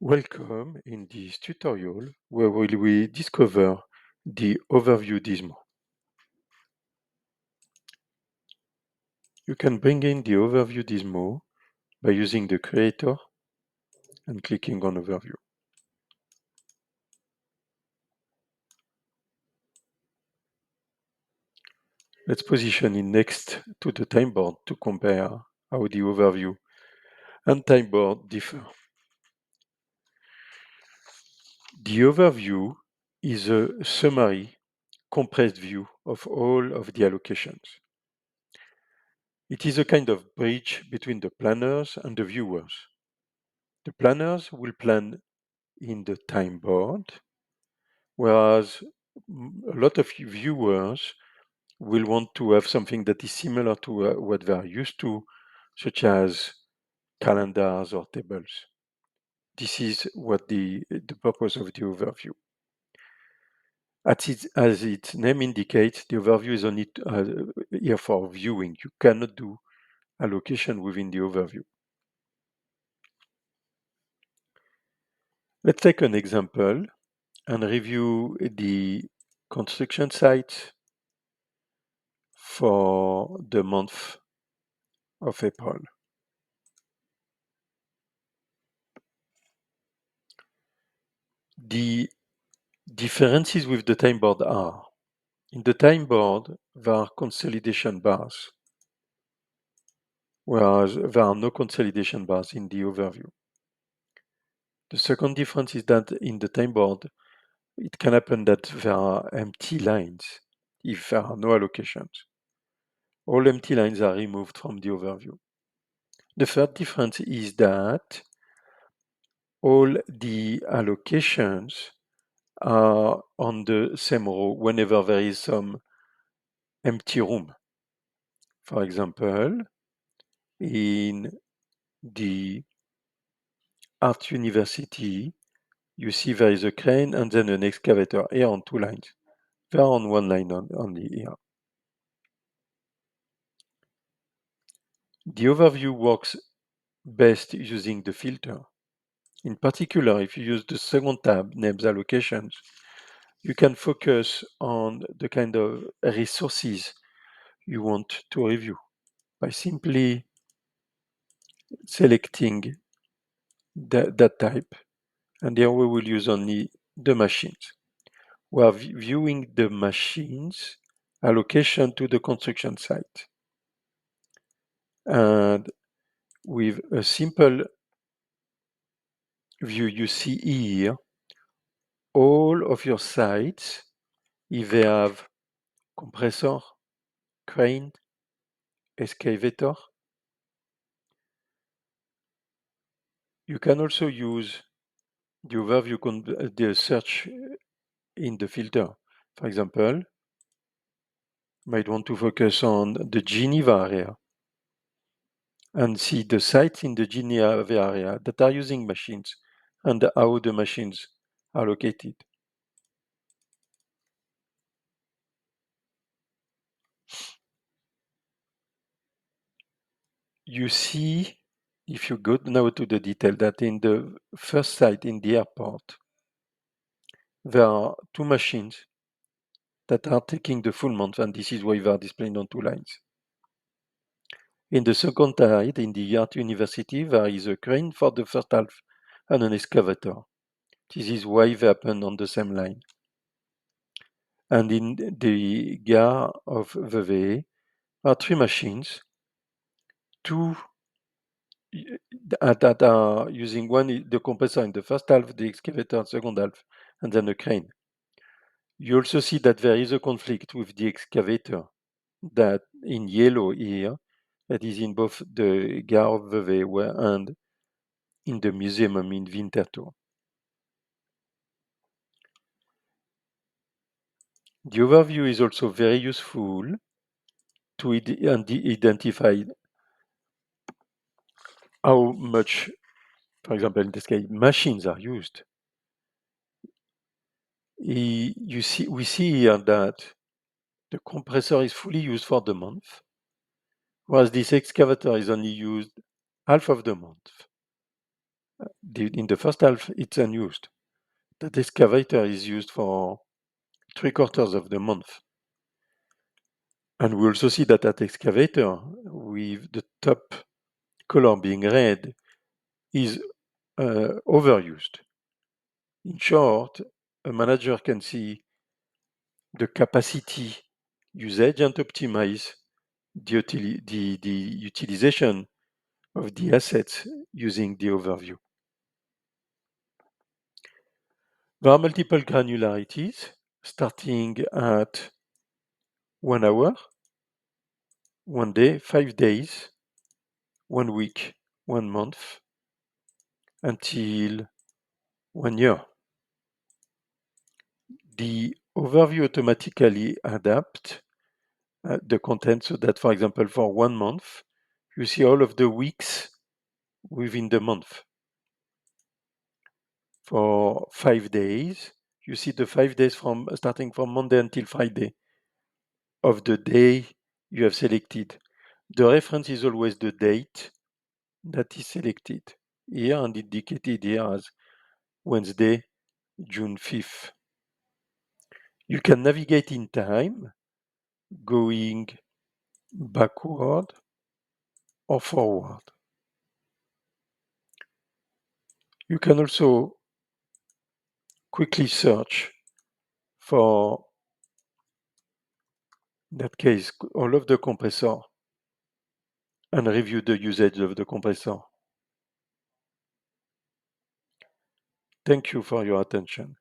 Welcome in this tutorial where we discover the overview Dizmo. You can bring in the overview Dizmo by using the creator and clicking on overview. Let's position it next to the time board to compare how the overview and time board differ. The overview is a summary, compressed view of all of the allocations. It is a kind of bridge between the planners and the viewers. The planners will plan in the time board, whereas a lot of viewers will want to have something that is similar to what they are used to, such as calendars or tables. This is what the purpose of the overview. As its name indicates, the overview is only here for viewing. You cannot do allocation within the overview. Let's take an example and review the construction site for the month of April. The differences with the time board are, in the time board, there are consolidation bars, whereas there are no consolidation bars in the overview. The second difference is that in the time board, it can happen that there are empty lines if there are no allocations. All empty lines are removed from the overview. The third difference is that all the allocations are on the same row whenever there is some empty room. For example, in the Art University, you see there is a crane and then an excavator here on two lines. They are on one line only here. The overview works best using the filter. In particular, if you use the second tab named allocations, you can focus on the kind of resources you want to review by simply selecting that type. And here we will use only the machines. We are viewing the machines allocation to the construction site. And with a simple view you see here, all of your sites, if they have compressor, crane, excavator, you can also use the overview, the search in the filter. For example, might want to focus on the Geneva area and see the sites in the Geneva area that are using machines and how the machines are located. You see, if you go now to the detail, that in the first site in the airport, there are two machines that are taking the full month, and this is why they are displayed on two lines. In the second site, in the Art University, there is a crane for the first half and an excavator. This is why they happen on the same line. And in the Gare of Vevey, are three machines, two that are using the compressor in the first half, the excavator in the second half, and then a crane. You also see that there is a conflict with the excavator that in yellow here, that is in both the Gare of Vevey and in the museum in Winterthur. The overview is also very useful to identify how much, for example, in this case, machines are used. We see here that the compressor is fully used for the month, whereas this excavator is only used half of the month. In the first half, it's unused. That excavator is used for 3/4 of the month. And we also see that that excavator, with the top color being red, is overused. In short, a manager can see the capacity usage and optimize the utilization of the assets using the overview. There are multiple granularities starting at 1 hour, 1 day, 5 days, 1 week, 1 month, until 1 year. The overview automatically adapts the content so that, for example, for 1 month, you see all of the weeks within the month. For 5 days, you see the 5 days from starting from Monday until Friday of the day you have selected. The reference is always the date that is selected here and indicated here as Wednesday, June 5th. You can navigate in time going backward or forward. You can also quickly search for, in that case, all of the compressor and review the usage of the compressor. Thank you for your attention.